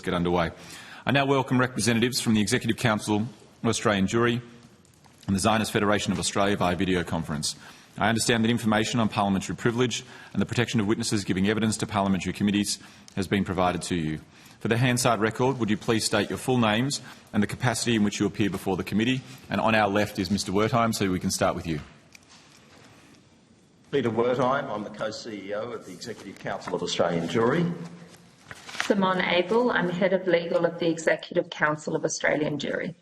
Get underway. I now welcome representatives from the Executive Council of Australian Jewry and the Zionist Federation of Australia via video conference. I understand that information on parliamentary privilege and the protection of witnesses giving evidence to parliamentary committees has been provided to you. For the Hansard record, would you please state your full names and the capacity in which you appear before the committee? And on our left is Mr Wertheim, so we can start with you. Peter Wertheim, I'm the co-CEO of the Executive Council of Australian Jewry. Simone Abel, I'm Head of Legal of the Executive Council of Australian Jewry.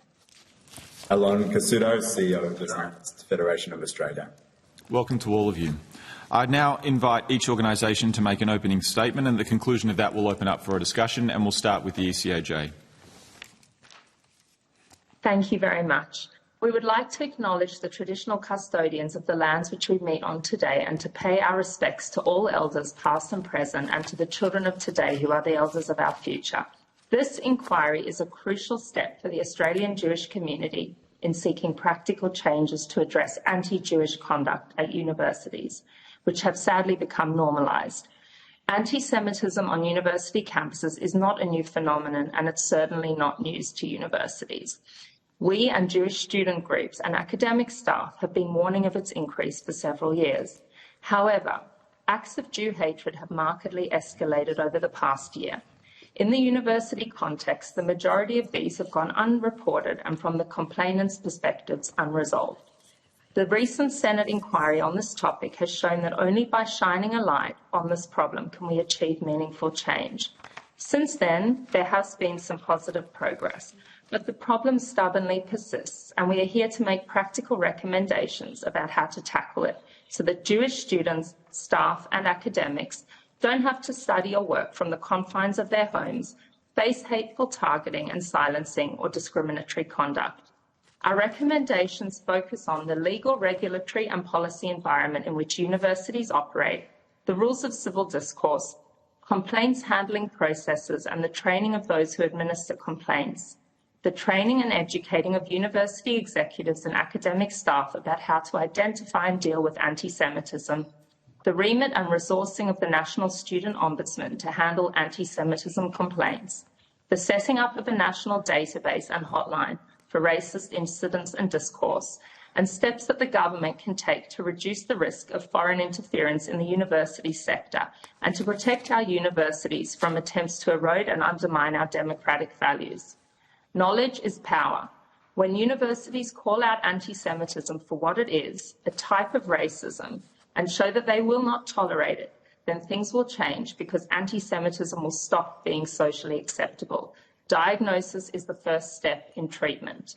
Alon Casudo, CEO of the Zionist Federation of Australia. Welcome to all of you. I now invite each organisation to make an opening statement, and at the conclusion of that we'll open up for a discussion, and we'll start with the ECAJ. Thank you very much. We would like to acknowledge the traditional custodians of the lands which we meet on today and to pay our respects to all elders past and present and to the children of today who are the elders of our future. This inquiry is a crucial step for the Australian Jewish community in seeking practical changes to address anti-Jewish conduct at universities, which have sadly become normalised. Anti-Semitism on university campuses is not a new phenomenon, and it's certainly not news to universities. We and Jewish student groups and academic staff have been warning of its increase for several years. However, acts of Jew hatred have markedly escalated over the past year. In the university context, the majority of these have gone unreported and, from the complainants' perspectives, unresolved. The recent Senate inquiry on this topic has shown that only by shining a light on this problem can we achieve meaningful change. Since then, there has been some positive progress, but the problem stubbornly persists, and we are here to make practical recommendations about how to tackle it so that Jewish students, staff and academics don't have to study or work from the confines of their homes, face hateful targeting and silencing or discriminatory conduct. Our recommendations focus on the legal, regulatory and policy environment in which universities operate, the rules of civil discourse, complaints handling processes and the training of those who administer complaints, the training and educating of university executives and academic staff about how to identify and deal with anti-Semitism, the remit and resourcing of the National Student Ombudsman to handle anti-Semitism complaints, the setting up of a national database and hotline for racist incidents and discourse, and steps that the government can take to reduce the risk of foreign interference in the university sector and to protect our universities from attempts to erode and undermine our democratic values. Knowledge is power. When universities call out anti-Semitism for what it is, a type of racism, and show that they will not tolerate it, then things will change because anti-Semitism will stop being socially acceptable. Diagnosis is the first step in treatment.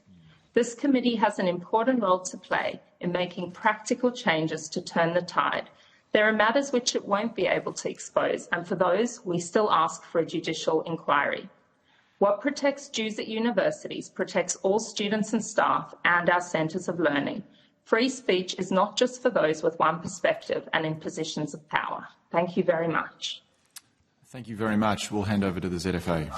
This committee has an important role to play in making practical changes to turn the tide. There are matters which it won't be able to expose, and for those, we still ask for a judicial inquiry. What protects Jews at universities protects all students and staff and our centres of learning. Free speech is not just for those with one perspective and in positions of power. Thank you very much. Thank you very much. We'll hand over to the ZFA.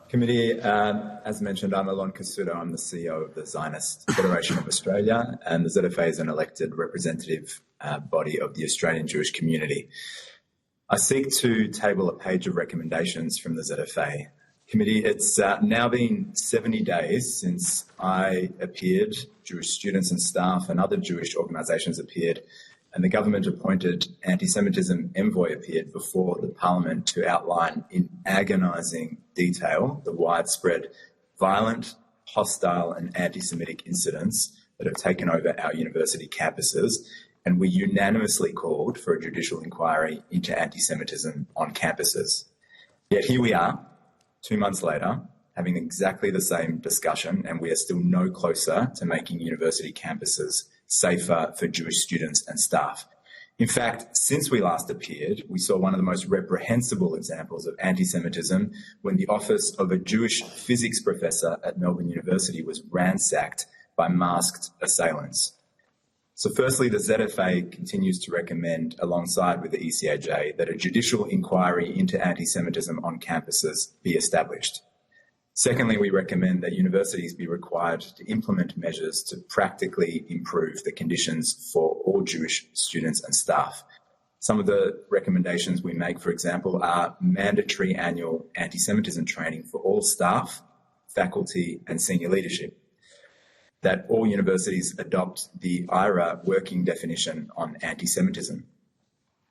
Committee, as mentioned, I'm Alon Casudo. I'm the CEO of the Zionist Federation of Australia, and the ZFA is an elected representative body of the Australian Jewish community. I seek to table a page of recommendations from the ZFA. Committee, it's now been 70 days since I appeared, Jewish students and staff and other Jewish organisations appeared, and the government-appointed anti-Semitism envoy appeared before the Parliament to outline in agonising detail the widespread violent, hostile and anti-Semitic incidents that have taken over our university campuses, and we unanimously called for a judicial inquiry into anti-Semitism on campuses. Yet here we are, 2 months later, having exactly the same discussion, and we are still no closer to making university campuses safer for Jewish students and staff. In fact, since we last appeared, we saw one of the most reprehensible examples of anti-Semitism when the office of a Jewish physics professor at Melbourne University was ransacked by masked assailants. So firstly, the ZFA continues to recommend, alongside with the ECAJ, that a judicial inquiry into anti-Semitism on campuses be established. Secondly, we recommend that universities be required to implement measures to practically improve the conditions for all Jewish students and staff. Some of the recommendations we make, for example, are mandatory annual anti-Semitism training for all staff, faculty and senior leadership, that all universities adopt the IRA working definition on anti-Semitism,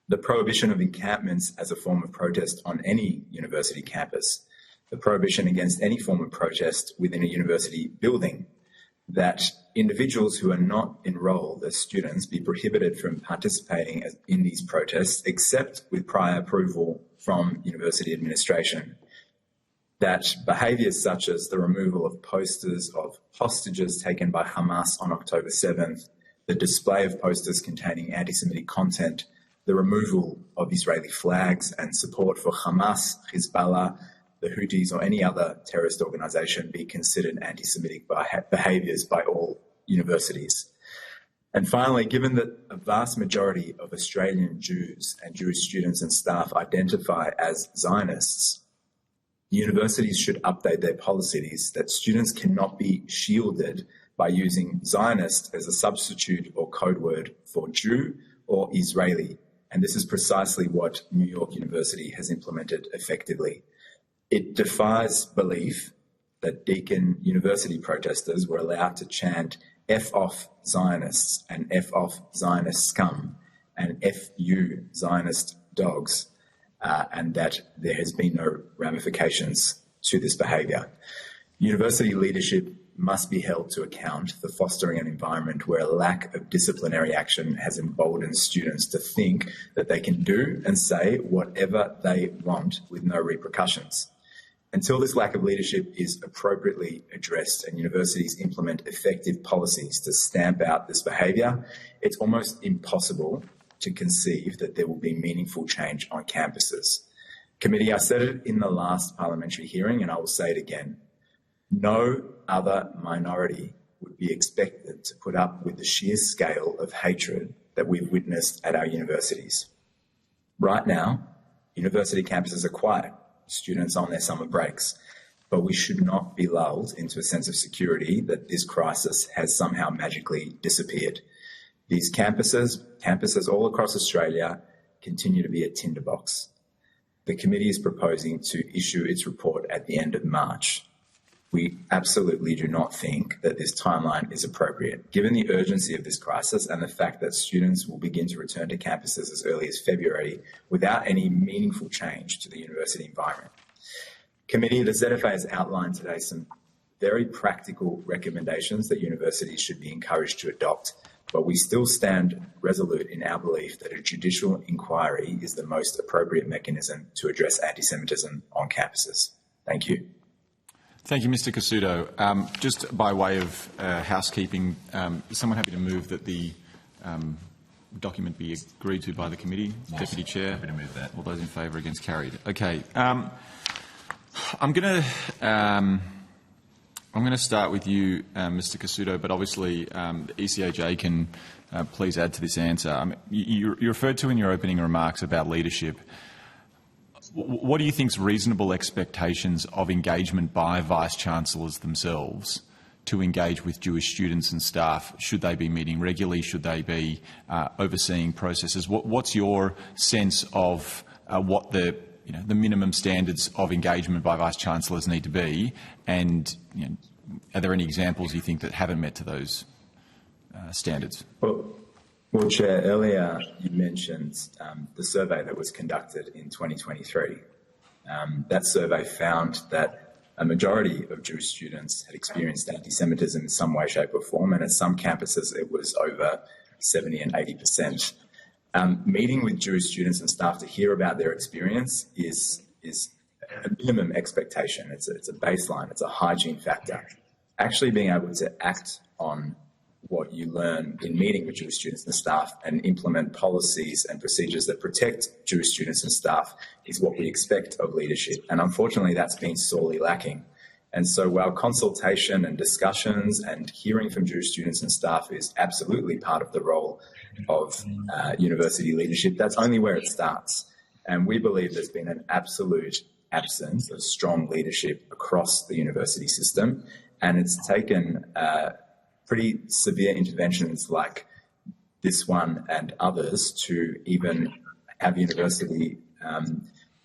the prohibition of encampments as a form of protest on any university campus, the prohibition against any form of protest within a university building, that individuals who are not enrolled as students be prohibited from participating in these protests except with prior approval from university administration, that behaviours such as the removal of posters of hostages taken by Hamas on October 7th, the display of posters containing anti-Semitic content, the removal of Israeli flags and support for Hamas, Hezbollah, the Houthis or any other terrorist organisation be considered anti-Semitic behaviours by all universities. And finally, given that a vast majority of Australian Jews and Jewish students and staff identify as Zionists, universities should update their policies that students cannot be shielded by using Zionist as a substitute or code word for Jew or Israeli. And this is precisely what New York University has implemented effectively. It defies belief that Deakin University protesters were allowed to chant F off Zionists and F off Zionist scum and F you Zionist dogs, and that there has been no ramifications to this behaviour. University leadership must be held to account for fostering an environment where a lack of disciplinary action has emboldened students to think that they can do and say whatever they want with no repercussions. Until this lack of leadership is appropriately addressed and universities implement effective policies to stamp out this behaviour, it's almost impossible to conceive that there will be meaningful change on campuses. Committee, I said it in the last parliamentary hearing and I will say it again. No other minority would be expected to put up with the sheer scale of hatred that we've witnessed at our universities. Right now, university campuses are quiet, students on their summer breaks, but we should not be lulled into a sense of security that this crisis has somehow magically disappeared. These campuses all across Australia continue to be a tinderbox. The committee is proposing to issue its report at the end of March. We absolutely do not think that this timeline is appropriate, given the urgency of this crisis and the fact that students will begin to return to campuses as early as February without any meaningful change to the university environment. Committee, the ZFA has outlined today some very practical recommendations that universities should be encouraged to adopt, but we still stand resolute in our belief that a judicial inquiry is the most appropriate mechanism to address anti-Semitism on campuses. Thank you. Thank you, Mr. Casuto. Just by way of housekeeping, is someone happy to move that the document be agreed to by the committee? Yes. Deputy Chair? Happy to move that. All those in favour, against, carried. Okay. I'm going to start with you, Mr. Casuto, but obviously the ECAJ can please add to this answer. You referred to in your opening remarks about leadership. What do you think is reasonable expectations of engagement by Vice-Chancellors themselves to engage with Jewish students and staff? Should they be meeting regularly? Should they be overseeing processes? What's your sense of what the minimum standards of engagement by Vice-Chancellors need to be? And are there any examples you think that haven't met to those standards? Well, Chair, earlier you mentioned the survey that was conducted in 2023. That survey found that a majority of Jewish students had experienced anti-Semitism in some way, shape or form, and at some campuses it was over 70 and 80%. Meeting with Jewish students and staff to hear about their experience is a minimum expectation. It's a baseline. It's a hygiene factor. Actually being able to act on what you learn in meeting with Jewish students and staff and implement policies and procedures that protect Jewish students and staff is what we expect of leadership. And unfortunately, that's been sorely lacking. And so while consultation and discussions and hearing from Jewish students and staff is absolutely part of the role of university leadership, that's only where it starts. And we believe there's been an absolute absence of strong leadership across the university system. And it's taken pretty severe interventions like this one and others to even have university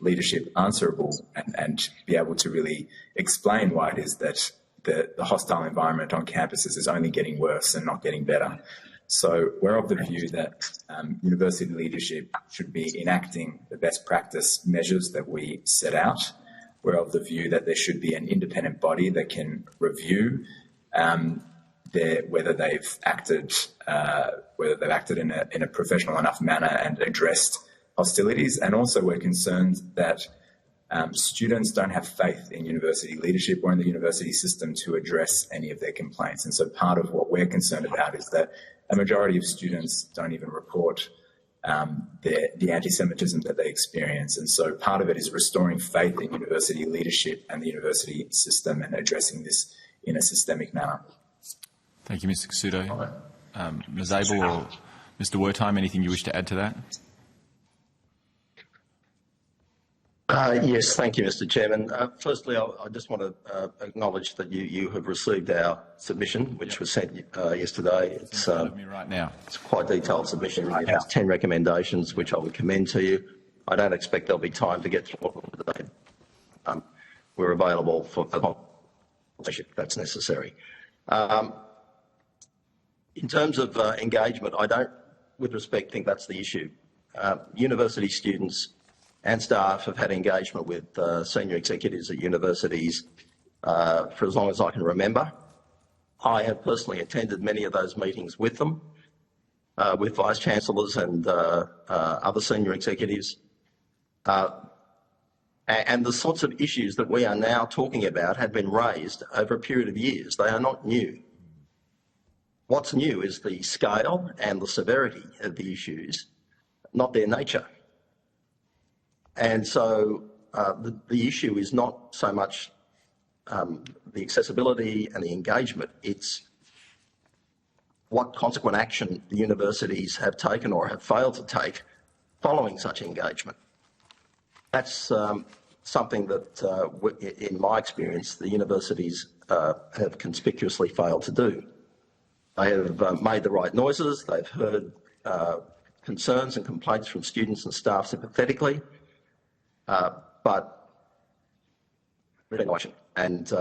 leadership answerable and be able to really explain why it is that the hostile environment on campuses is only getting worse and not getting better. So we're of the view that university leadership should be enacting the best practice measures that we set out. We're of the view that there should be an independent body that can review whether they've acted in a professional enough manner and addressed hostilities. And also we're concerned that students don't have faith in university leadership or in the university system to address any of their complaints. And so part of what we're concerned about is that a majority of students don't even report the anti-Semitism that they experience. And so part of it is restoring faith in university leadership and the university system and addressing this in a systemic manner. Thank you, Mr. Cassuto. Ms. Abel or Mr. Wertheim, anything you wish to add to that? Yes, thank you, Mr. Chairman. Firstly, I just want to acknowledge that you have received our submission, which was sent yesterday. It's Me right now. It's quite a detailed submission. It has 10 recommendations, which I would commend to you. I don't expect there'll be time to get through all of them. We're available for consultation if that's necessary. In terms of engagement, I don't, with respect, think that's the issue. University students and staff have had engagement with senior executives at universities for as long as I can remember. I have personally attended many of those meetings with them, with vice-chancellors and other senior executives. And the sorts of issues that we are now talking about have been raised over a period of years. They are not new. What's new is the scale and the severity of the issues, not their nature. And so the issue is not so much the accessibility and the engagement, it's what consequent action the universities have taken or have failed to take following such engagement. That's something that, in my experience, the universities have conspicuously failed to do. They have made the right noises, they've heard concerns and complaints from students and staff sympathetically, but and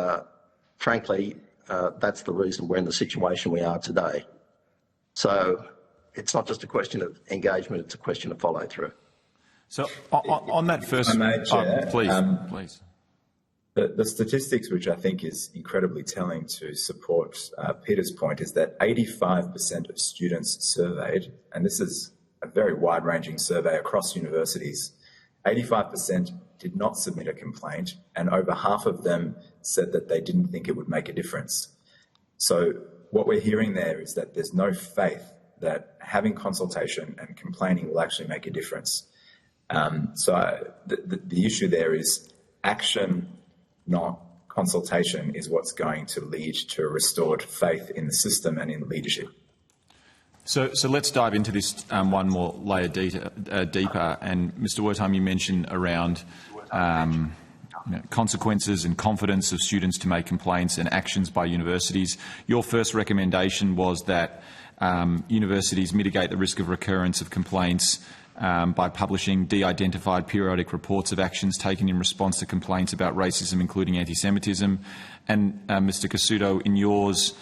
frankly, that's the reason we're in the situation we are today. So it's not just a question of engagement, it's a question of follow-through. So on that first... please. The statistics, which I think is incredibly telling to support Peter's point, is that 85% of students surveyed, and this is a very wide-ranging survey across universities, 85% did not submit a complaint, and over half of them said that they didn't think it would make a difference. So what we're hearing there is that there's no faith that having consultation and complaining will actually make a difference. The issue there is action, not consultation, is what's going to lead to a restored faith in the system and in leadership. So let's dive into this one more layer deeper. And Mr. Wertheim, you mentioned around consequences and confidence of students to make complaints and actions by universities. Your first recommendation was that universities mitigate the risk of recurrence of complaints by publishing de-identified periodic reports of actions taken in response to complaints about racism, including anti-Semitism. And Mr. Cassuto, in yours,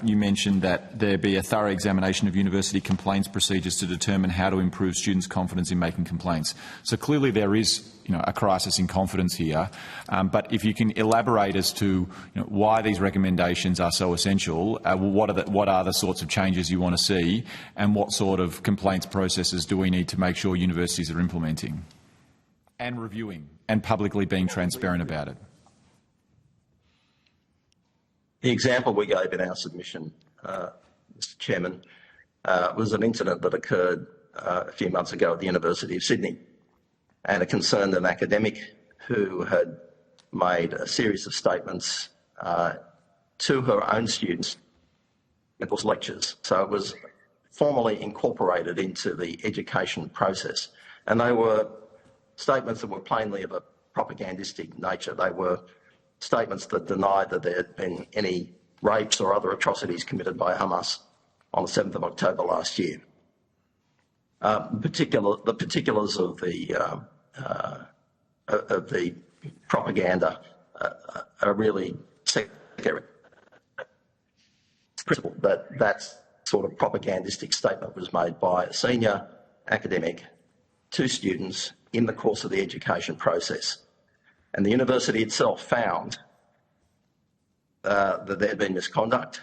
you mentioned that there be a thorough examination of university complaints procedures to determine how to improve students' confidence in making complaints. So clearly there is, a crisis in confidence here. But if you can elaborate as to why these recommendations are so essential, what are the sorts of changes you want to see, and what sort of complaints processes do we need to make sure universities are implementing and reviewing and publicly being transparent about it? The example we gave in our submission, Mr. Chairman, was an incident that occurred a few months ago at the University of Sydney, and it concerned an academic who had made a series of statements to her own students in lectures. So it was formally incorporated into the education process, and they were statements that were plainly of a propagandistic nature. They were statements that denied that there had been any rapes or other atrocities committed by Hamas on the 7th of October last year. The particulars of the propaganda are really secondary. Principle that sort of propagandistic statement was made by a senior academic to students in the course of the education process, and the university itself found that there had been misconduct,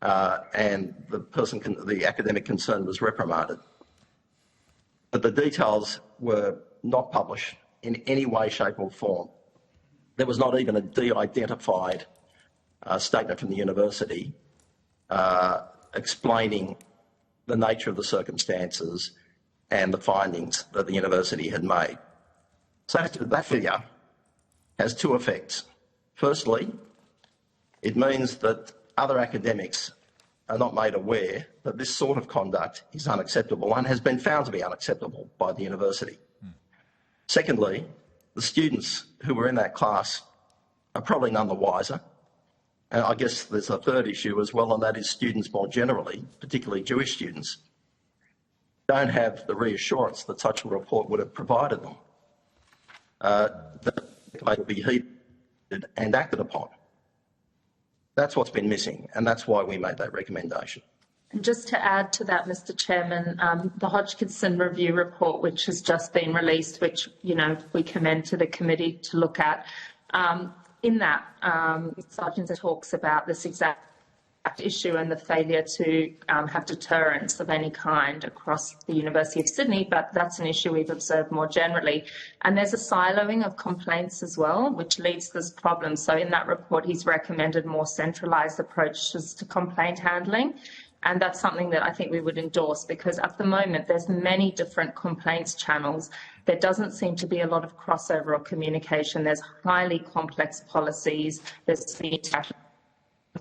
and the academic concerned was reprimanded. But the details were not published in any way, shape or form. There was not even a de-identified statement from the university explaining the nature of the circumstances and the findings that the university had made. So that failure has two effects. Firstly, it means that other academics are not made aware that this sort of conduct is unacceptable and has been found to be unacceptable by the university. Secondly, the students who were in that class are probably none the wiser. And I guess there's a third issue as well, and that is students more generally, particularly Jewish students, don't have the reassurance that such a report would have provided them, that they will be heeded and acted upon. That's what's been missing, and that's why we made that recommendation. And just to add to that, Mr. Chairman, the Hodgkinson Review report, which has just been released, which we commend to the committee to look at, in that, Sergeant talks about this exact issue and the failure to have deterrence of any kind across the University of Sydney, but that's an issue we've observed more generally. And there's a siloing of complaints as well, which leads to this problem. So in that report, he's recommended more centralised approaches to complaint handling. And that's something that I think we would endorse, because at the moment there's many different complaints channels. There doesn't seem to be a lot of crossover or communication. There's highly complex policies, there's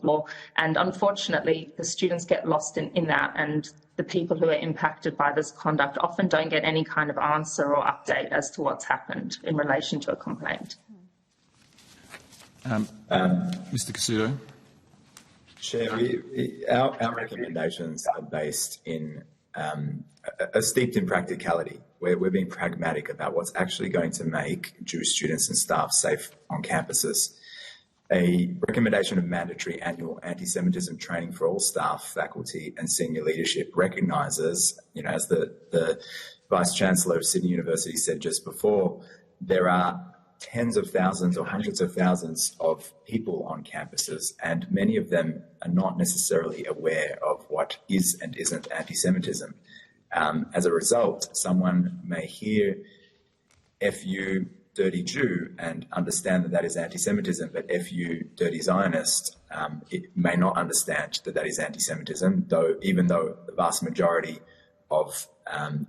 law, and unfortunately the students get lost in that, and the people who are impacted by this conduct often don't get any kind of answer or update as to what's happened in relation to a complaint. Mr. Casuto. Chair, our recommendations are based in are steeped in practicality. We're being pragmatic about what's actually going to make Jewish students and staff safe on campuses. A recommendation of mandatory annual anti-Semitism training for all staff, faculty and senior leadership recognises, as the Vice-Chancellor of Sydney University said just before, there are tens of thousands or hundreds of thousands of people on campuses, and many of them are not necessarily aware of what is and isn't anti-Semitism. As a result, someone may hear "FU dirty Jew" and understand that that is anti-Semitism, but "FU dirty Zionist," it may not understand that that is anti-Semitism, even though the vast majority of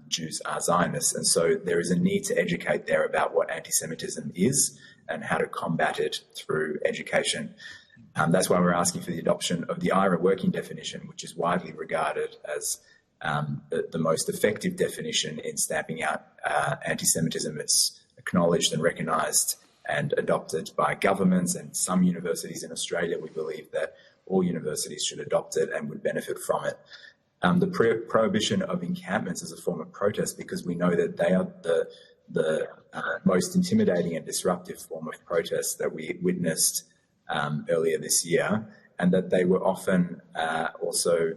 Jews are Zionists. And so there is a need to educate there about what anti-Semitism is and how to combat it through education. That's why we're asking for the adoption of the IRA working definition, which is widely regarded as the most effective definition in stamping out anti-Semitism. It's acknowledged and recognised and adopted by governments and some universities in Australia. We believe that all universities should adopt it and would benefit from it. The prohibition of encampments as a form of protest, because we know that they are the most intimidating and disruptive form of protest that we witnessed earlier this year, and that they were often also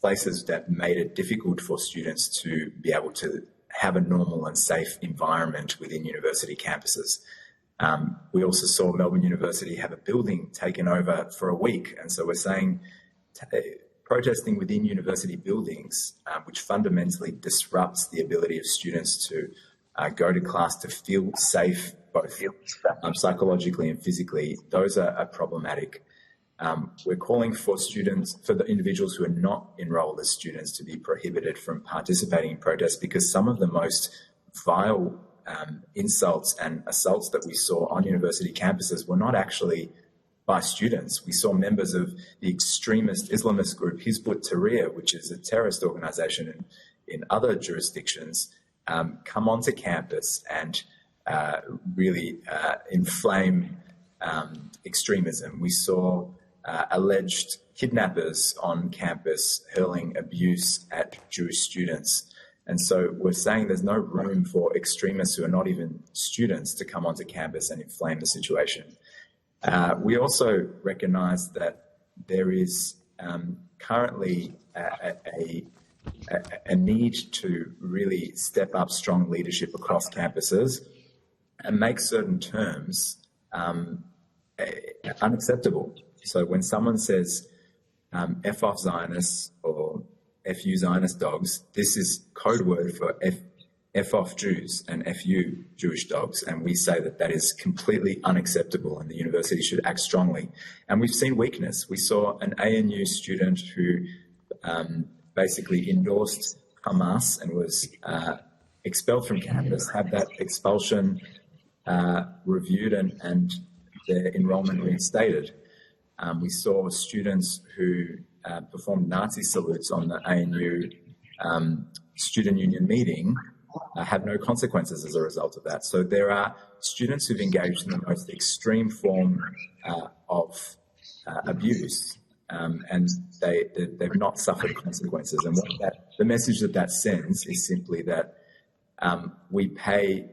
places that made it difficult for students to be able to have a normal and safe environment within university campuses. We also saw Melbourne University have a building taken over for a week, and so we're saying protesting within university buildings, which fundamentally disrupts the ability of students to go to class, to feel safe, both psychologically and physically, those are problematic. We're calling for the individuals who are not enrolled as students to be prohibited from participating in protests, because some of the most vile insults and assaults that we saw on university campuses were not actually by students. We saw members of the extremist Islamist group Hizb ut-Tahrir, which is a terrorist organisation in other jurisdictions, come onto campus and really inflame extremism. We saw alleged kidnappers on campus hurling abuse at Jewish students. And so we're saying there's no room for extremists who are not even students to come onto campus and inflame the situation. We also recognise that there is currently a need to really step up strong leadership across campuses and make certain terms unacceptable. So when someone says F off Zionists or FU Zionist dogs, this is code word for F off Jews and FU Jewish dogs. And we say that that is completely unacceptable and the university should act strongly. And we've seen weakness. We saw an ANU student who basically endorsed Hamas and was expelled from campus, have that expulsion reviewed and their enrolment reinstated. We saw students who performed Nazi salutes on the ANU student union meeting have no consequences as a result of that. So there are students who've engaged in the most extreme form of abuse, and they've not suffered consequences. And the message that sends is simply that we pay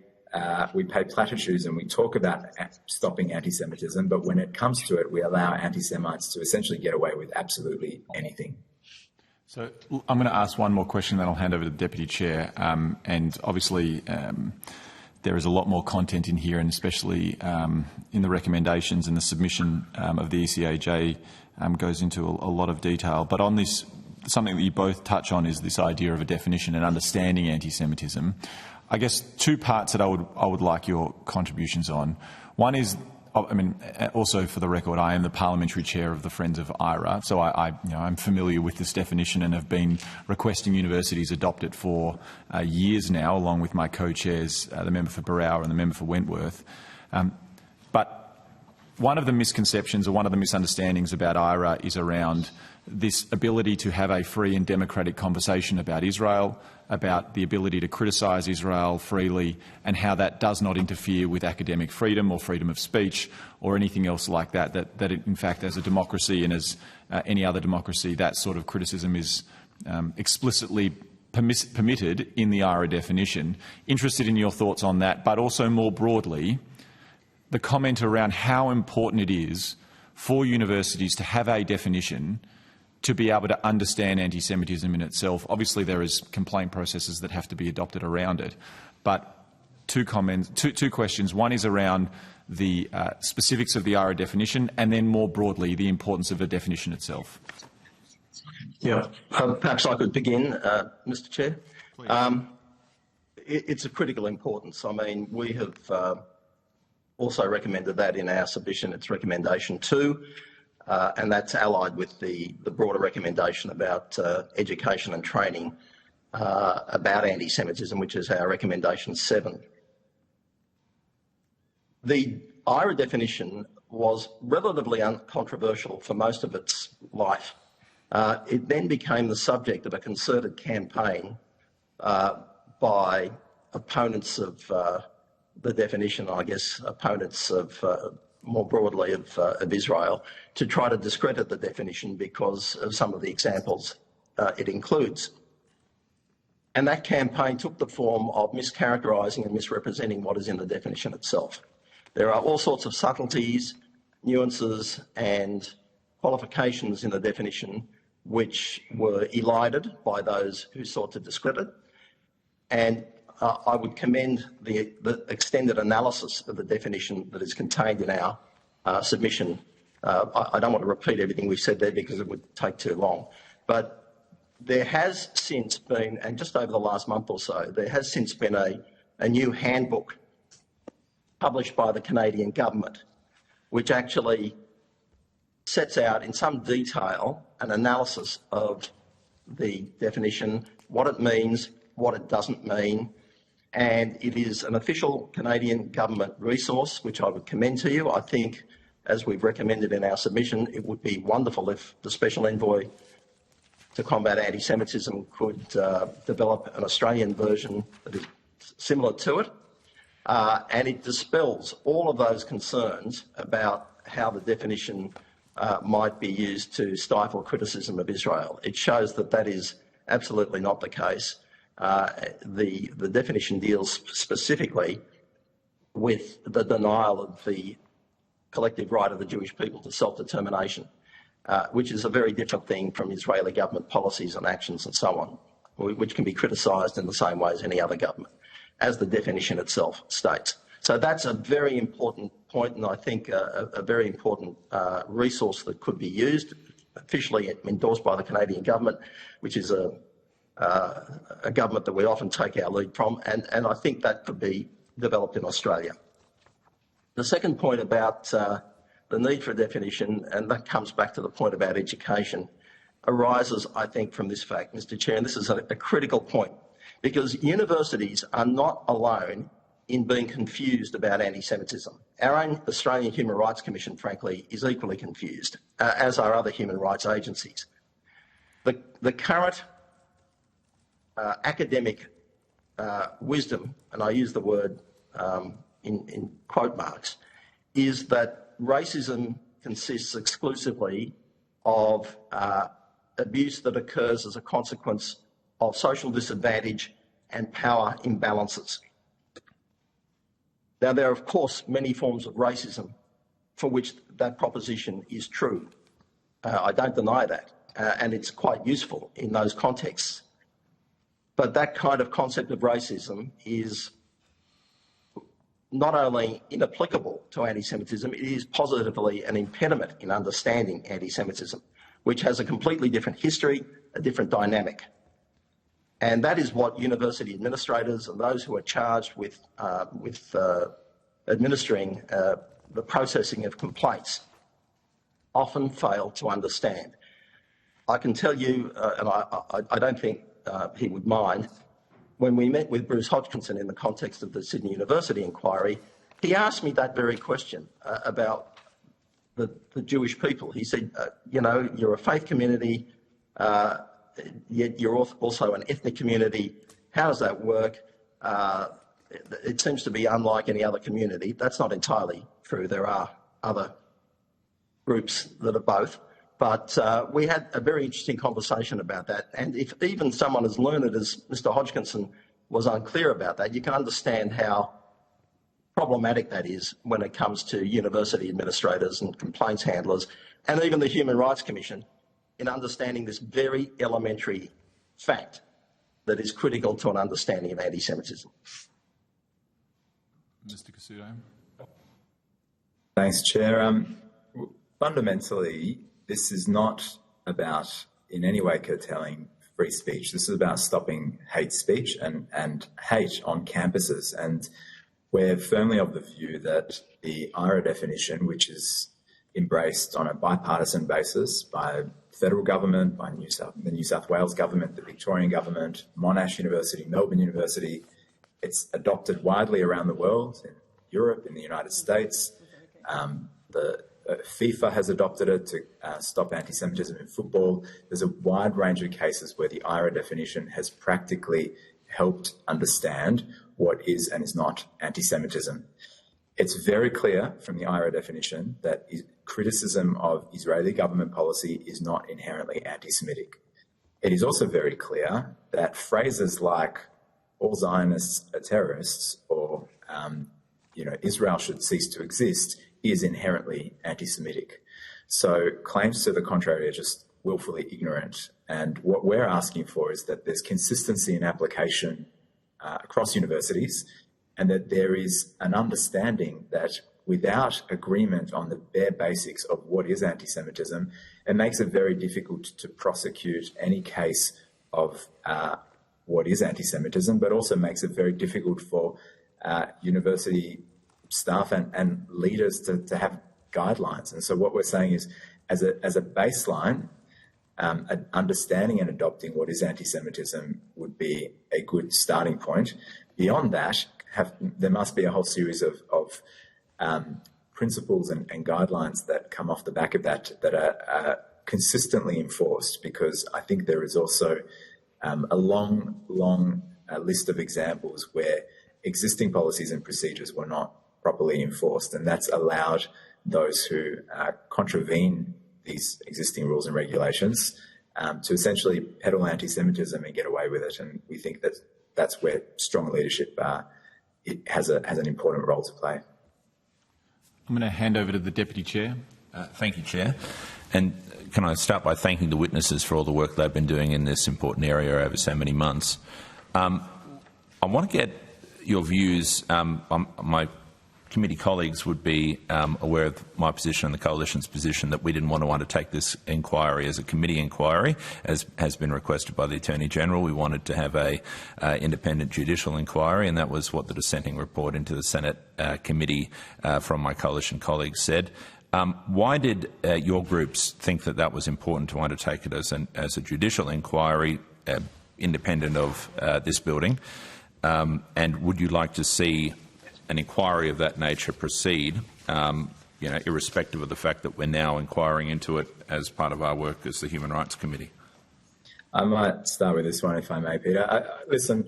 platitudes and we talk about stopping anti-Semitism, but when it comes to it, we allow anti-Semites to essentially get away with absolutely anything. So I'm going to ask one more question, then I'll hand over to the Deputy Chair. And obviously, there is a lot more content in here, and especially in the recommendations and the submission of the ECAJ goes into a lot of detail. But on this, something that you both touch on is this idea of a definition and understanding anti-Semitism. I guess two parts that I would like your contributions on. One is, also for the record, I am the Parliamentary Chair of the Friends of IRA, so I'm familiar with this definition and have been requesting universities adopt it for years now, along with my co-chairs, the member for Barrow and the member for Wentworth. But one of the misconceptions or one of the misunderstandings about IRA is around this ability to have a free and democratic conversation about Israel, about the ability to criticise Israel freely, and how that does not interfere with academic freedom or freedom of speech or anything else like that, that in fact, as a democracy and as any other democracy, that sort of criticism is explicitly permitted in the IRA definition. Interested in your thoughts on that, but also more broadly, the comment around how important it is for universities to have a definition to be able to understand anti-Semitism in itself. Obviously, there is complaint processes that have to be adopted around it. But two questions. One is around the specifics of the IRA definition, and then more broadly, the importance of the definition itself. Yeah, perhaps I could begin, Mr. Chair. It's of critical importance. I mean, we have also recommended that in our submission. It's recommendation 2. And that's allied with the broader recommendation about education and training about anti-Semitism, which is our recommendation 7. The IRA definition was relatively uncontroversial for most of its life. It then became the subject of a concerted campaign by opponents of the definition, I guess opponents of more broadly of Israel, to try to discredit the definition because of some of the examples it includes. And that campaign took the form of mischaracterising and misrepresenting what is in the definition itself. There are all sorts of subtleties, nuances and qualifications in the definition which were elided by those who sought to discredit. And I would commend the extended analysis of the definition that is contained in our submission. I don't want to repeat everything we've said there because it would take too long. But there has since been, and just over the last month or so, there has since been a new handbook published by the Canadian government, which actually sets out in some detail an analysis of the definition, what it means, what it doesn't mean. And it is an official Canadian government resource, which I would commend to you. I think, as we've recommended in our submission, it would be wonderful if the Special Envoy to combat anti-Semitism could develop an Australian version that is similar to it. And it dispels all of those concerns about how the definition might be used to stifle criticism of Israel. It shows that that is absolutely not the case. The definition deals specifically with the denial of the collective right of the Jewish people to self-determination, which is a very different thing from Israeli government policies and actions and so on, which can be criticised in the same way as any other government, as the definition itself states. So that's a very important point, and I think a very important resource that could be used, officially endorsed by the Canadian government, which is a government that we often take our lead from, and I think that could be developed in Australia. The second point about the need for a definition, and that comes back to the point about education, arises, I think, from this fact, Mr. Chair, and this is a critical point, because universities are not alone in being confused about anti-Semitism. Our own Australian Human Rights Commission, frankly, is equally confused, as are other human rights agencies. The current academic wisdom, and I use the word in quote marks, is that racism consists exclusively of abuse that occurs as a consequence of social disadvantage and power imbalances. Now, there are, of course, many forms of racism for which that proposition is true. I don't deny that, and it's quite useful in those contexts. But that kind of concept of racism is not only inapplicable to anti-Semitism, it is positively an impediment in understanding anti-Semitism, which has a completely different history, a different dynamic. And that is what university administrators and those who are charged with administering the processing of complaints often fail to understand. I can tell you, and I don't think he would mind, when we met with Bruce Hodgkinson in the context of the Sydney University inquiry, he asked me that very question about the Jewish people. He said, you know, you're a faith community, yet you're also an ethnic community. How does that work? It seems to be unlike any other community. That's not entirely true. There are other groups that are both. But we had a very interesting conversation about that. And if even someone as learned as Mr. Hodgkinson was unclear about that, you can understand how problematic that is when it comes to university administrators and complaints handlers, and even the Human Rights Commission, in understanding this very elementary fact that is critical to an understanding of anti-Semitism. Mr. Cassuto. Thanks, Chair. Fundamentally, this is not about in any way curtailing free speech. This is about stopping hate speech and hate on campuses. And we're firmly of the view that the IHRA definition, which is embraced on a bipartisan basis by the federal government, by the New South Wales government, the Victorian government, Monash University, Melbourne University, it's adopted widely around the world, in Europe, in the United States. FIFA has adopted it to stop anti-Semitism in football. There's a wide range of cases where the IHRA definition has practically helped understand what is and is not anti-Semitism. It's very clear from the IHRA definition that criticism of Israeli government policy is not inherently anti-Semitic. It is also very clear that phrases like all Zionists are terrorists or Israel should cease to exist is inherently anti-Semitic. So claims to the contrary are just willfully ignorant. And what we're asking for is that there's consistency in application across universities, and that there is an understanding that without agreement on the bare basics of what is anti-Semitism, it makes it very difficult to prosecute any case of what is anti-Semitism, but also makes it very difficult for university staff and leaders to have guidelines. And so what we're saying is, as a baseline, understanding and adopting what is anti-Semitism would be a good starting point. Beyond that, there must be a whole series of principles and guidelines that come off the back of that are consistently enforced, because I think there is also a long list of examples where existing policies and procedures were not properly enforced, and that's allowed those who contravene these existing rules and regulations to essentially peddle anti-Semitism and get away with it. And we think that that's where strong leadership it has an important role to play. I'm going to hand over to the Deputy Chair. Thank you, Chair. And can I start by thanking the witnesses for all the work they've been doing in this important area over so many months. I want to get your views. My committee colleagues would be aware of my position and the Coalition's position that we didn't want to undertake this inquiry as a committee inquiry, as has been requested by the Attorney-General. We wanted to have a independent judicial inquiry, and that was what the dissenting report into the Senate committee from my Coalition colleagues said. Why did your groups think that that was important to undertake it as a judicial inquiry, independent of this building? And would you like to see an inquiry of that nature proceed, irrespective of the fact that we're now inquiring into it as part of our work as the Human Rights Committee? I might start with this one, if I may, Peter. Listen,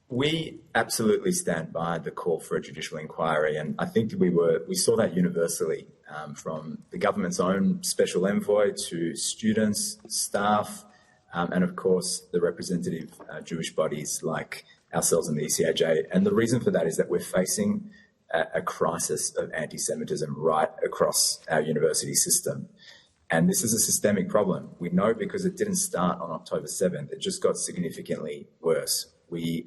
we absolutely stand by the call for a judicial inquiry, and I think we saw that universally, from the government's own special envoy to students, staff, and of course the representative Jewish bodies like ourselves in the ECAJ. And the reason for that is that we're facing a crisis of anti-Semitism right across our university system. And this is a systemic problem. We know because it didn't start on October 7th. It just got significantly worse.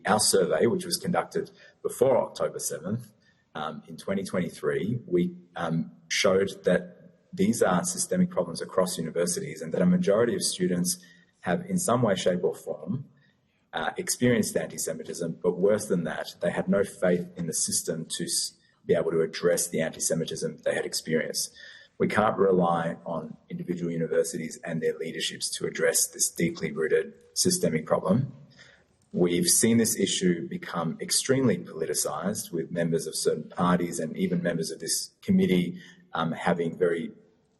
Our survey, which was conducted before October 7th, in 2023, we showed that these are systemic problems across universities and that a majority of students have in some way, shape or form experienced anti-Semitism, but worse than that, they had no faith in the system to be able to address the anti-Semitism they had experienced. We can't rely on individual universities and their leaderships to address this deeply rooted systemic problem. We've seen this issue become extremely politicised, with members of certain parties and even members of this committee having very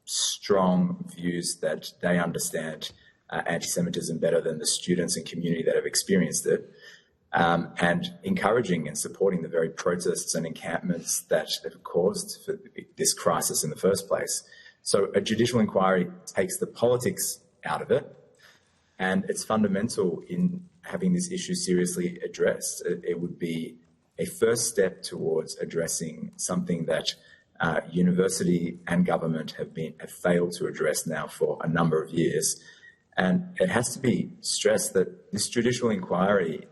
strong views that they understand anti-Semitism better than the students and community that have experienced it, and encouraging and supporting the very protests and encampments that have caused this crisis in the first place. So a judicial inquiry takes the politics out of it, and it's fundamental in having this issue seriously addressed. It would be a first step towards addressing something that university and government have failed to address now for a number of years. And it has to be stressed that this judicial inquiry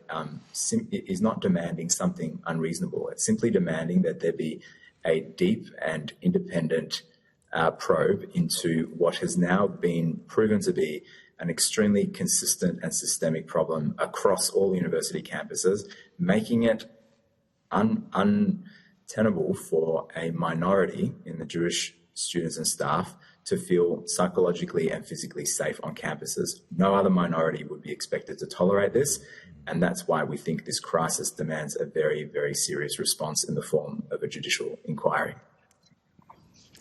is not demanding something unreasonable. It's simply demanding that there be a deep and independent probe into what has now been proven to be an extremely consistent and systemic problem across all university campuses, making it untenable for a minority in the Jewish students and staff to feel psychologically and physically safe on campuses. No other minority would be expected to tolerate this, and that's why we think this crisis demands a very, very serious response in the form of a judicial inquiry.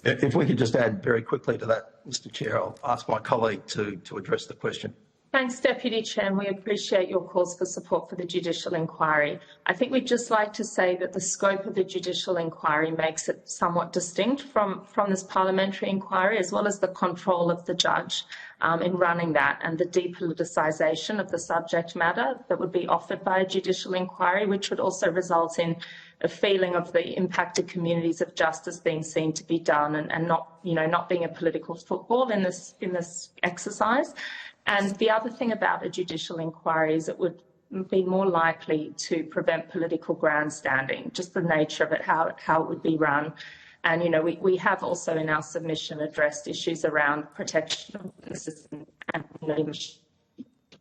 If we could just add very quickly to that, Mr Chair, I'll ask my colleague to address the question. Thanks, Deputy Chair, and we appreciate your calls for support for the judicial inquiry. I think we'd just like to say that the scope of the judicial inquiry makes it somewhat distinct from this parliamentary inquiry, as well as the control of the judge in running that and the depoliticisation of the subject matter that would be offered by a judicial inquiry, which would also result in a feeling of the impacted communities of justice being seen to be done and not being a political football in this exercise. And the other thing about a judicial inquiry is it would be more likely to prevent political grandstanding, just the nature of it, how it would be run. And, we have also in our submission addressed issues around protection of witnesses and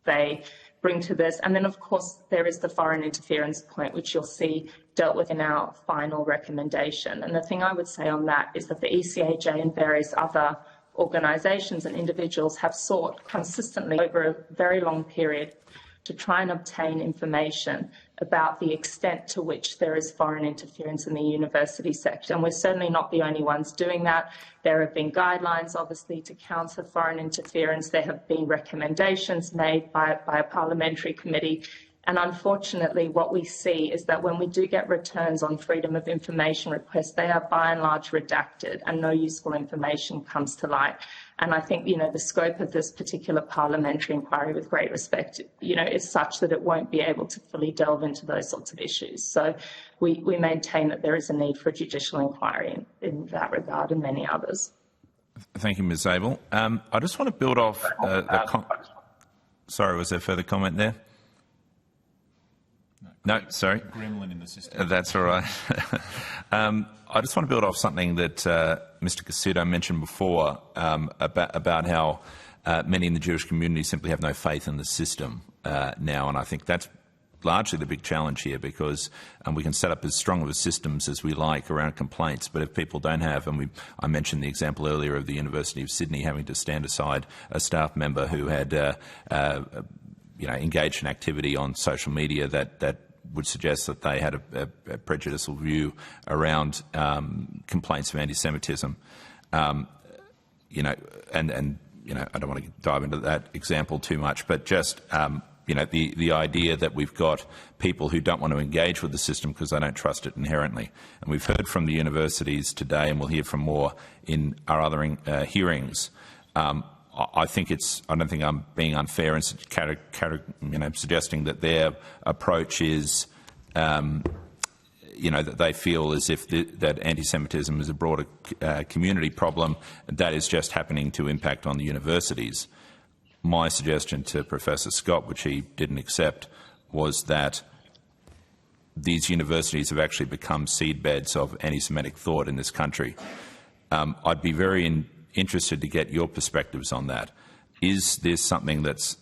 they bring to this. And then, of course, there is the foreign interference point, which you'll see dealt with in our final recommendation. And the thing I would say on that is that the ECAJ and various other organisations and individuals have sought consistently over a very long period to try and obtain information about the extent to which there is foreign interference in the university sector. And we're certainly not the only ones doing that. There have been guidelines, obviously, to counter foreign interference. There have been recommendations made by a parliamentary committee. And unfortunately, what we see is that when we do get returns on freedom of information requests, they are by and large redacted and no useful information comes to light. And I think, the scope of this particular parliamentary inquiry, with great respect, is such that it won't be able to fully delve into those sorts of issues. So we maintain that there is a need for a judicial inquiry in that regard and many others. Thank you, Ms Zabel. I just want to build off sorry, was there further comment there? No, sorry. Gremlin in the system. That's all right. I just want to build off something that Mr Cassuto mentioned before about how many in the Jewish community simply have no faith in the system now, and I think that's largely the big challenge here, because we can set up as strong of a systems as we like around complaints, but if people don't have, and I mentioned the example earlier of the University of Sydney having to stand aside a staff member who had engaged in activity on social media that would suggest that they had a prejudicial view around complaints of anti-Semitism. I don't want to dive into that example too much, but just the idea that we've got people who don't want to engage with the system because they don't trust it inherently. And we've heard from the universities today, and we'll hear from more in our other hearings. I don't think I'm being unfair in suggesting that their approach is, that they feel as if that anti-Semitism is a broader community problem, that is just happening to impact on the universities. My suggestion to Professor Scott, which he didn't accept, was that these universities have actually become seedbeds of anti-Semitic thought in this country. I'd be very interested to get your perspectives on that. Is this something that's,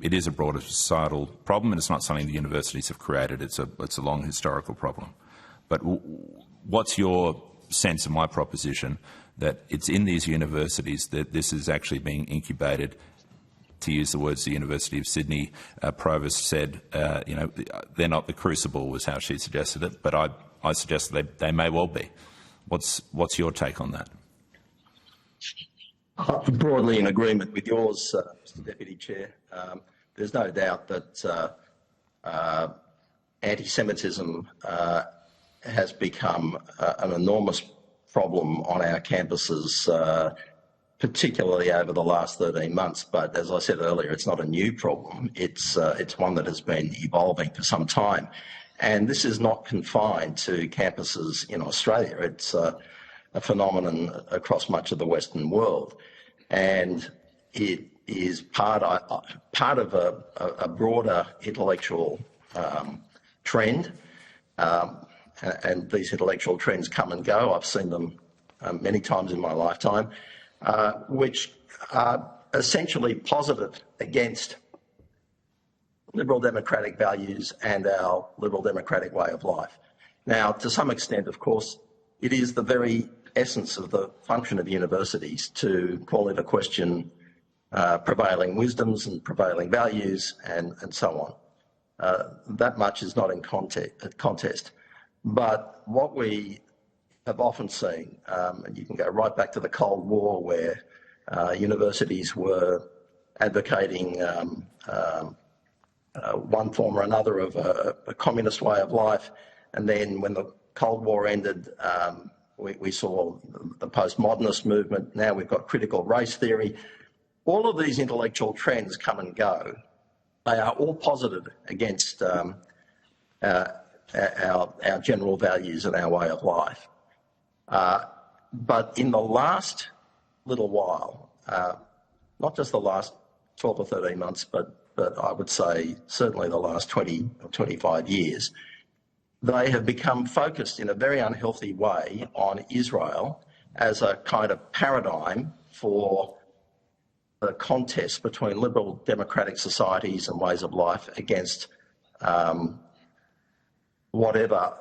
it is a broader societal problem, and it's not something the universities have created. It's a long historical problem. But what's your sense of my proposition that it's in these universities that this is actually being incubated? To use the words the University of Sydney provost said, they're not the crucible, was how she suggested it, but I suggest that they may well be. What's your take on that? Broadly in agreement with yours, Mr Deputy Chair. There's no doubt that anti-Semitism has become an enormous problem on our campuses, particularly over the last 13 months. But as I said earlier, it's not a new problem. It's one that has been evolving for some time. And this is not confined to campuses in Australia. It's a phenomenon across much of the Western world. And it is part of a broader intellectual trend. And these intellectual trends come and go. I've seen them many times in my lifetime. Which are essentially positive against liberal democratic values and our liberal democratic way of life. Now, to some extent, of course, it is the very essence of the function of universities to call into question prevailing wisdoms and prevailing values and so on. That much is not in contest. But what we have often seen, and you can go right back to the Cold War, where universities were advocating one form or another of a communist way of life, and then when the Cold War ended, we saw the postmodernist movement. Now we've got critical race theory. All of these intellectual trends come and go. They are all positive against our general values and our way of life. But in the last little while, not just the last 12 or 13 months, but I would say certainly the last 20 or 25 years, they have become focused in a very unhealthy way on Israel as a kind of paradigm for the contest between liberal democratic societies and ways of life against whatever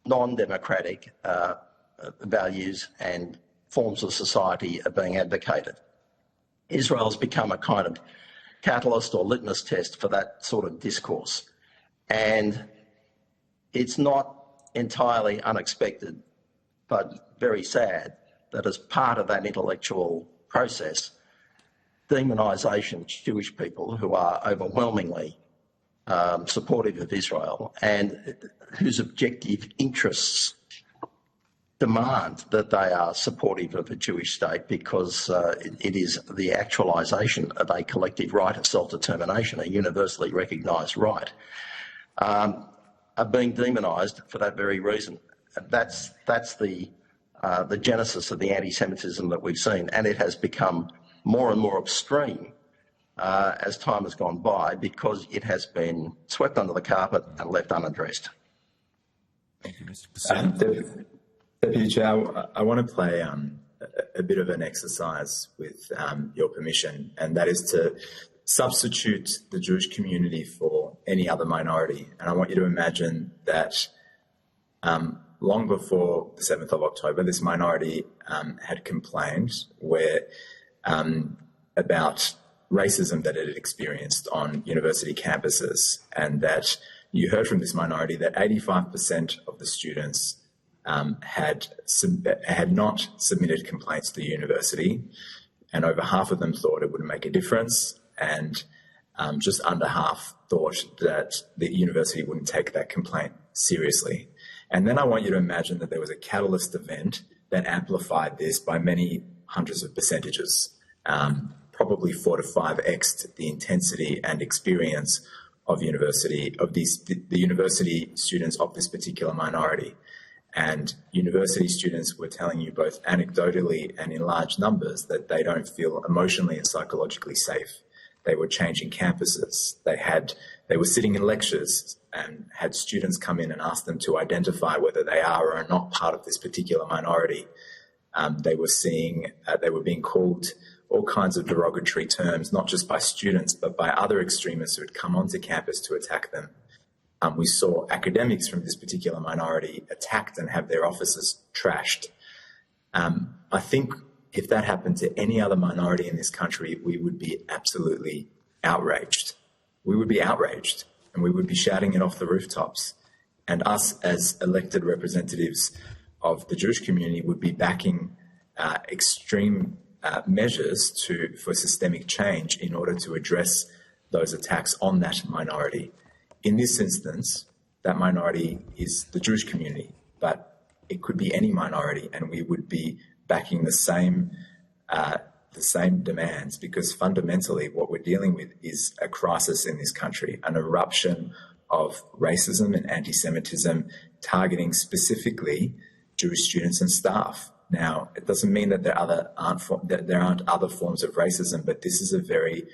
non-democratic values and forms of society are being advocated. Israel has become a kind of catalyst or litmus test for that sort of discourse. And it's not entirely unexpected, but very sad, that as part of that intellectual process, demonisation of Jewish people who are overwhelmingly supportive of Israel and whose objective interests demand that they are supportive of a Jewish state because it is the actualisation of a collective right of self-determination, a universally recognised right, are being demonised for that very reason. That's the genesis of the anti-Semitism that we've seen, and it has become more and more extreme as time has gone by because it has been swept under the carpet and left unaddressed. Thank you, Mr. Deputy Chair, I want to play a bit of an exercise with your permission, and that is to substitute the Jewish community for any other minority. And I want you to imagine that long before the 7th of October, this minority had complained about racism that it had experienced on university campuses, and that you heard from this minority that 85% of the students had not submitted complaints to the university, and over half of them thought it wouldn't make a difference, and just under half thought that the university wouldn't take that complaint seriously. And then I want you to imagine that there was a catalyst event that amplified this by many hundreds of percentages, probably 4 to 5x the intensity and experience of the university students of this particular minority. And university students were telling you both anecdotally and in large numbers that they don't feel emotionally and psychologically safe. They were changing campuses. They were sitting in lectures and had students come in and ask them to identify whether they are or are not part of this particular minority. They were being called all kinds of derogatory terms, not just by students, but by other extremists who had come onto campus to attack them. We saw academics from this particular minority attacked and have their offices trashed. I think if that happened to any other minority in this country, we would be absolutely outraged. We would be outraged, and we would be shouting it off the rooftops. And us as elected representatives of the Jewish community would be backing extreme measures for systemic change in order to address those attacks on that minority. In this instance, that minority is the Jewish community, but it could be any minority, and we would be backing the same demands, because fundamentally what we're dealing with is a crisis in this country, an eruption of racism and anti-Semitism targeting specifically Jewish students and staff. Now, it doesn't mean that there aren't other forms of racism, but this is a very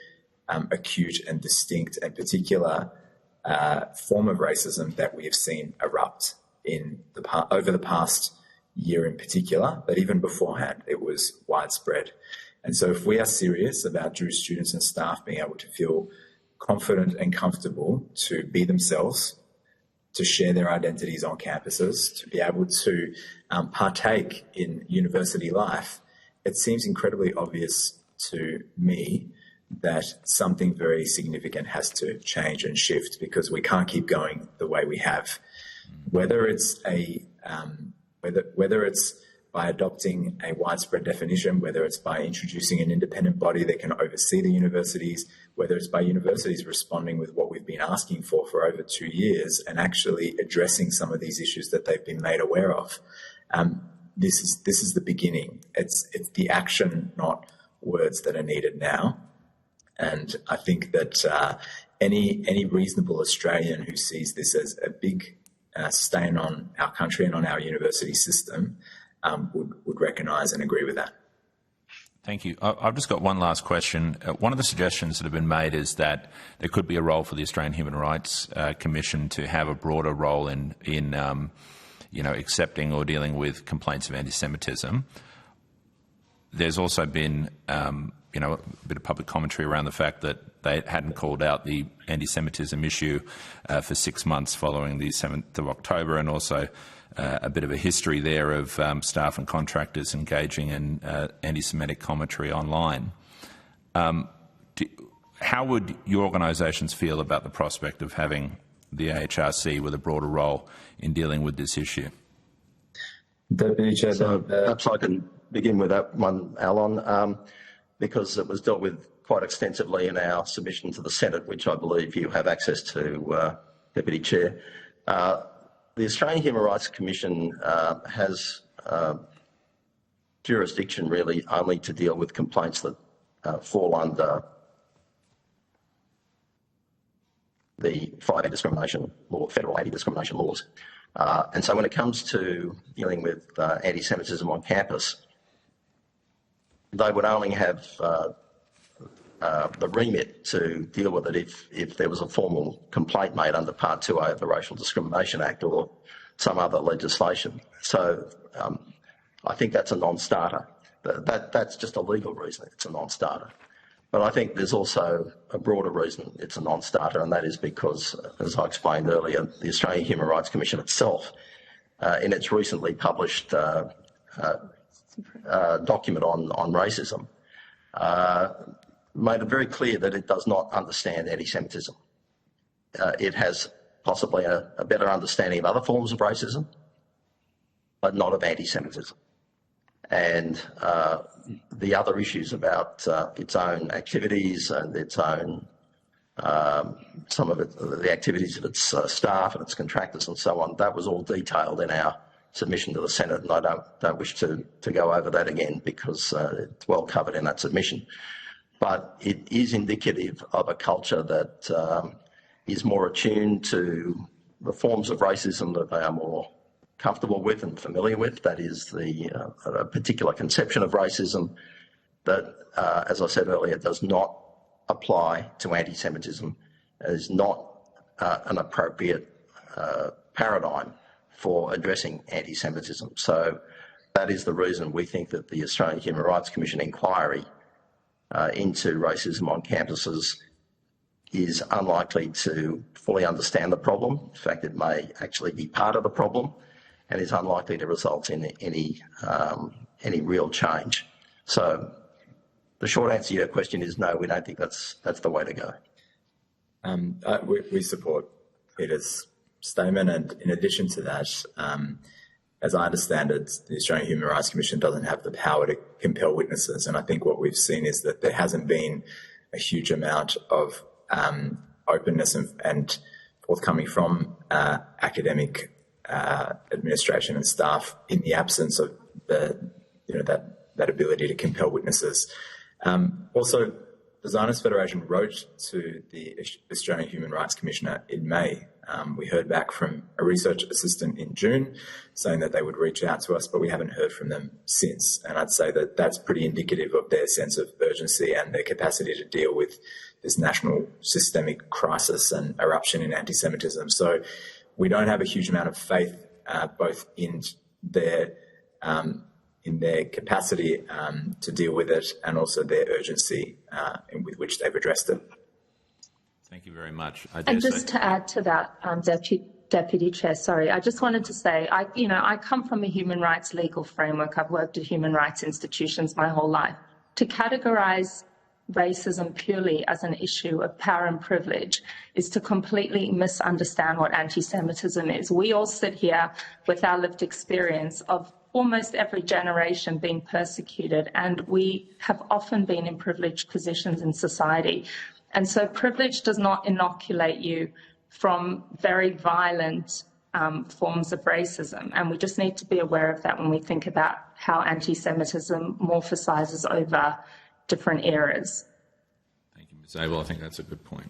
acute and distinct and particular form of racism that we have seen erupt over the past year in particular, but even beforehand it was widespread. And so if we are serious about Jewish students and staff being able to feel confident and comfortable to be themselves, to share their identities on campuses, to be able to partake in university life, it seems incredibly obvious to me that something very significant has to change and shift, because we can't keep going the way we have. Whether it's by adopting a widespread definition, whether it's by introducing an independent body that can oversee the universities, whether it's by universities responding with what we've been asking for over 2 years and actually addressing some of these issues that they've been made aware of. This is the beginning. It's the action, not words, that are needed now. And I think that any reasonable Australian who sees this as a big stain on our country and on our university system would recognise and agree with that. Thank you. I've just got one last question. One of the suggestions that have been made is that there could be a role for the Australian Human Rights Commission to have a broader role in accepting or dealing with complaints of anti-Semitism. There's also been a bit of public commentary around the fact that they hadn't called out the anti-Semitism issue for 6 months following the 7th of October, and also a bit of a history there of staff and contractors engaging in anti-Semitic commentary online. How would your organisations feel about the prospect of having the AHRC with a broader role in dealing with this issue? Deputy Chair, perhaps I can begin with that one, Alan, because it was dealt with quite extensively in our submission to the Senate, which I believe you have access to, Deputy Chair. The Australian Human Rights Commission has jurisdiction really only to deal with complaints that fall under the 5 anti-discrimination law, federal anti-discrimination laws. And so when it comes to dealing with anti-Semitism on campus, they would only have the remit to deal with it if there was a formal complaint made under Part 2A of the Racial Discrimination Act or some other legislation. So I think that's a non-starter. That's just a legal reason it's a non-starter. But I think there's also a broader reason it's a non-starter, and that is because, as I explained earlier, the Australian Human Rights Commission itself, in its recently published document on racism, made it very clear that it does not understand anti-Semitism. It has possibly a better understanding of other forms of racism, but not of anti-Semitism. And the other issues about its own activities and its own, some of it, the activities of its staff and its contractors and so on, that was all detailed in our submission to the Senate, and I don't wish to go over that again because it's well covered in that submission. But it is indicative of a culture that is more attuned to the forms of racism that they are more comfortable with and familiar with. That is a particular conception of racism that, as I said earlier, does not apply to anti-Semitism, is not an appropriate paradigm for addressing anti-Semitism. So that is the reason we think that the Australian Human Rights Commission inquiry into racism on campuses is unlikely to fully understand the problem. In fact, it may actually be part of the problem and is unlikely to result in any real change. So the short answer to your question is no, we don't think that's the way to go. We support Peter's statement, and in addition to that, as I understand it, the Australian Human Rights Commission doesn't have the power to compel witnesses, and I think what we've seen is that there hasn't been a huge amount of openness and forthcoming from academic administration and staff in the absence of that ability to compel witnesses. Also, the Zionist Federation wrote to the Australian Human Rights Commissioner in May. We heard back from a research assistant in June saying that they would reach out to us, but we haven't heard from them since. And I'd say that that's pretty indicative of their sense of urgency and their capacity to deal with this national systemic crisis and eruption in anti-Semitism. So we don't have a huge amount of faith both in their capacity to deal with it and also their urgency with which they've addressed it. Thank you very much. And just to add to that, Deputy Chair, sorry, I just wanted to say, I come from a human rights legal framework. I've worked at human rights institutions my whole life. To categorise racism purely as an issue of power and privilege is to completely misunderstand what anti-Semitism is. We all sit here with our lived experience of almost every generation being persecuted, and we have often been in privileged positions in society. And so privilege does not inoculate you from very violent forms of racism. And we just need to be aware of that when we think about how anti-Semitism morphosizes over different eras. Thank you, Ms. Abel. I think that's a good point.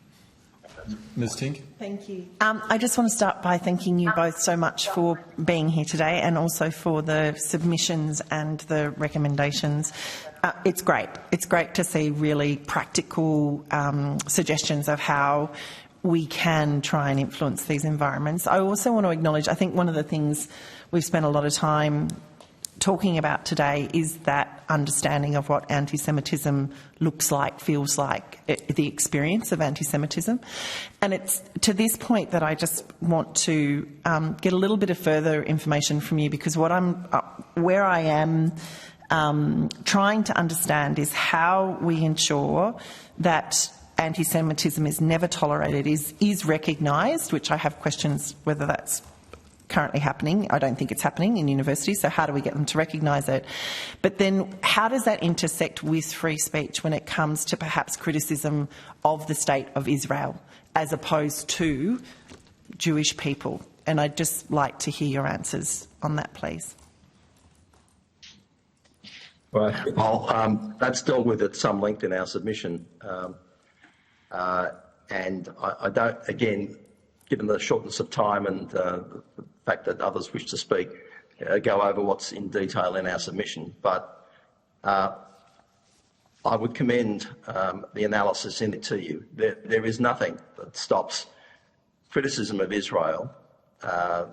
Ms. Tink? Thank you. I just want to start by thanking you both so much for being here today and also for the submissions and the recommendations. It's great. It's great to see really practical suggestions of how we can try and influence these environments. I also want to acknowledge, I think one of the things we've spent a lot of time talking about today is that understanding of what anti-Semitism looks like, feels like, the experience of anti-Semitism. And it's to this point that I just want to get a little bit of further information from you, because where I am trying to understand is how we ensure that anti-Semitism is never tolerated, is recognised, which I have questions whether that's currently happening. I don't think it's happening in universities, so how do we get them to recognise it? But then how does that intersect with free speech when it comes to perhaps criticism of the state of Israel as opposed to Jewish people? And I'd just like to hear your answers on that, please. Well, that's dealt with at some length in our submission. And I don't, again, given the shortness of time and the fact that others wish to speak, go over what's in detail in our submission. But I would commend the analysis in it to you. There is nothing that stops criticism of Israel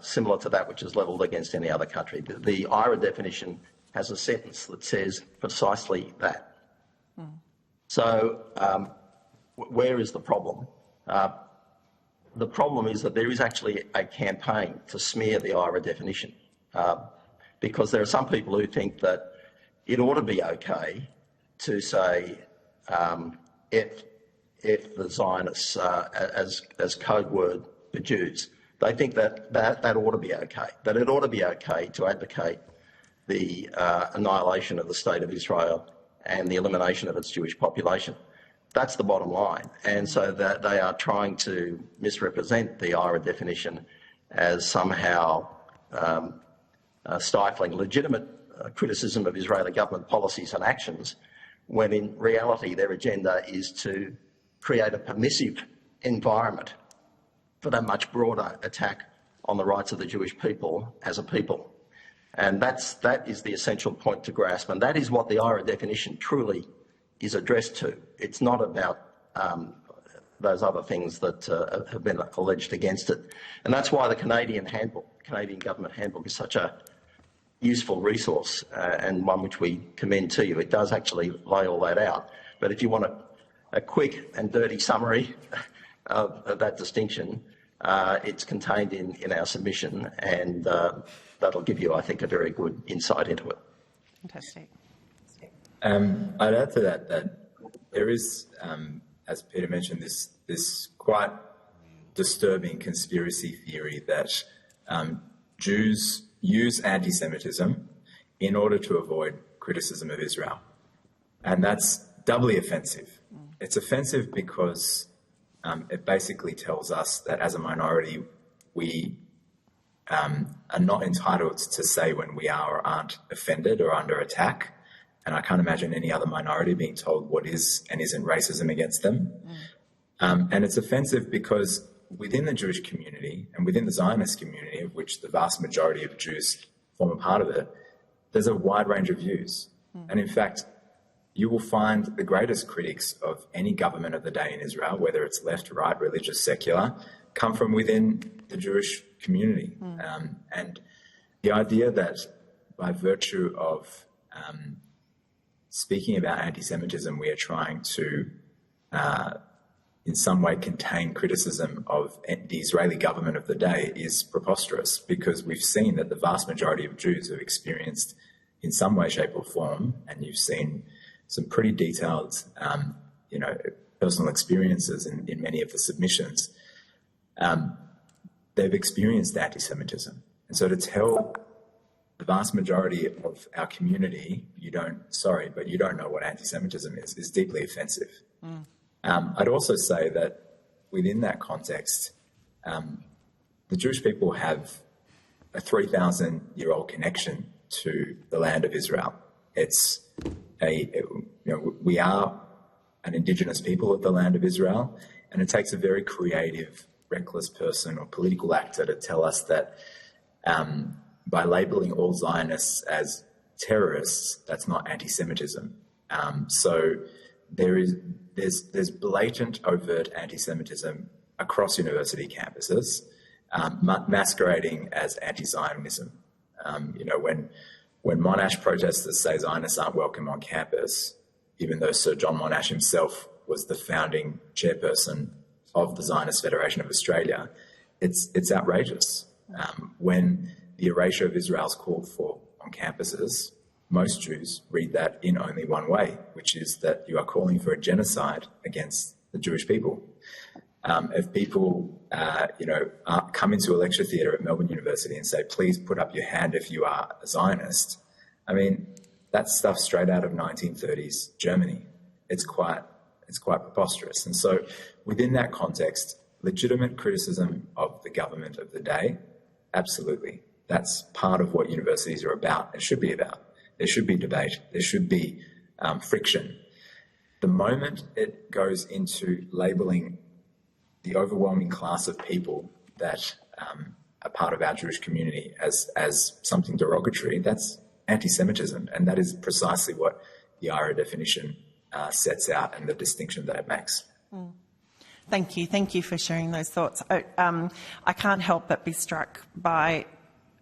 similar to that which is levelled against any other country. The IRA definition has a sentence that says precisely that. So where is the problem? The problem is that there is actually a campaign to smear the IRA definition because there are some people who think that it ought to be okay to say F the Zionists as code word for Jews. They think that ought to be okay, that it ought to be okay to advocate the annihilation of the State of Israel and the elimination of its Jewish population. That's the bottom line. And so that they are trying to misrepresent the IRA definition as somehow stifling legitimate criticism of Israeli government policies and actions, when in reality their agenda is to create a permissive environment for that much broader attack on the rights of the Jewish people as a people. And that is the essential point to grasp, and that is what the IRA definition truly is addressed to. It's not about those other things that have been alleged against it. And that's why the Canadian Government Handbook is such a useful resource and one which we commend to you. It does actually lay all that out. But if you want a quick and dirty summary of that distinction, it's contained in our submission, and that'll give you, I think, a very good insight into it. Fantastic. I'd add to that there is, as Peter mentioned, this quite disturbing conspiracy theory that Jews use anti-Semitism in order to avoid criticism of Israel. And that's doubly offensive. It's offensive because it basically tells us that as a minority, we are not entitled to say when we are or aren't offended or under attack. And I can't imagine any other minority being told what is and isn't racism against them. And it's offensive because within the Jewish community and within the Zionist community, of which the vast majority of Jews form a part of it, there's a wide range of views. And in fact, you will find the greatest critics of any government of the day in Israel, whether it's left, right, religious, secular, come from within the Jewish community. And the idea that by virtue of speaking about anti-Semitism, we are trying to, in some way, contain criticism of the Israeli government of the day is preposterous, because we've seen that the vast majority of Jews have experienced, in some way, shape or form, and you've seen some pretty detailed, personal experiences in many of the submissions, they've experienced anti-Semitism. And so to tell the vast majority of our community, you don't know what anti-Semitism is deeply offensive. I'd also say that within that context, the Jewish people have a 3,000-year-old connection to the land of Israel. We are an indigenous people of the land of Israel, and it takes a very creative, reckless person or political actor to tell us that by labelling all Zionists as terrorists, that's not anti-Semitism. So there's blatant, overt anti-Semitism across university campuses, masquerading as anti-Zionism. When Monash protesters say Zionists aren't welcome on campus, even though Sir John Monash himself was the founding chairperson of the Zionist Federation of Australia, it's outrageous. When the erasure of Israel is called for on campuses, most Jews read that in only one way, which is that you are calling for a genocide against the Jewish people. If people, come into a lecture theatre at Melbourne University and say, please put up your hand if you are a Zionist, I mean, that's stuff straight out of 1930s Germany. It's quite preposterous. And so within that context, legitimate criticism of the government of the day, absolutely. That's part of what universities are about. It should be about. There should be debate. There should be friction. The moment it goes into labelling the overwhelming class of people that are part of our Jewish community as something derogatory, that's anti-Semitism, and that is precisely what the IRA definition sets out and the distinction that it makes. Thank you for sharing those thoughts. I can't help but be struck by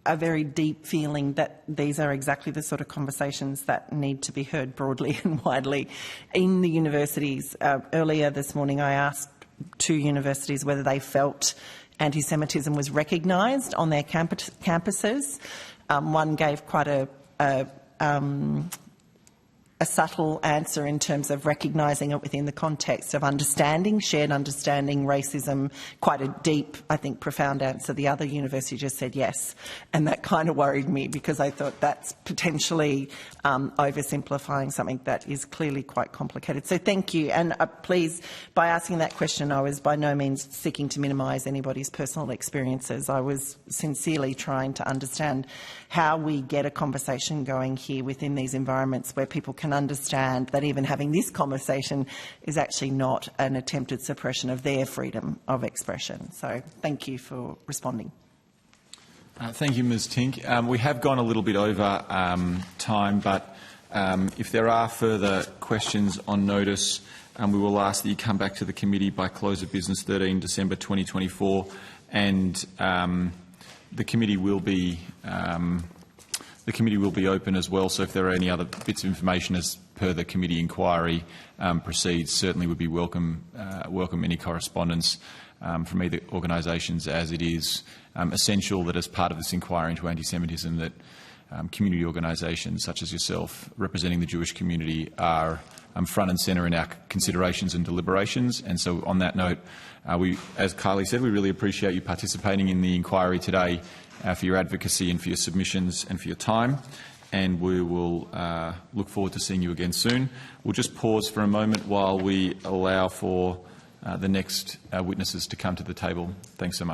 a very deep feeling that these are exactly the sort of conversations that need to be heard broadly and widely in the universities. Earlier this morning I asked 2 universities whether they felt anti-Semitism was recognised on their campuses. One gave quite a subtle answer in terms of recognising it within the context of shared understanding racism, quite a deep, I think, profound answer. The other university just said yes, and that kind of worried me because I thought that's potentially oversimplifying something that is clearly quite complicated. So thank you, and please, by asking that question, I was by no means seeking to minimise anybody's personal experiences. I was sincerely trying to understand how we get a conversation going here within these environments where people can understand that even having this conversation is actually not an attempted suppression of their freedom of expression. So thank you for responding. Thank you, Ms Tink. We have gone a little bit over time, but if there are further questions on notice, we will ask that you come back to the committee by close of business 13 December 2024, and the committee will be open as well, so if there are any other bits of information as per the committee inquiry proceeds, certainly would be welcome any correspondence from either organisations, as it is essential that as part of this inquiry into anti-Semitism that community organisations such as yourself representing the Jewish community are front and centre in our considerations and deliberations. And so on that note, as Kylie said, we really appreciate you participating in the inquiry today, for your advocacy and for your submissions and for your time, and we will look forward to seeing you again soon. We'll just pause for a moment while we allow for the next witnesses to come to the table. Thanks so much.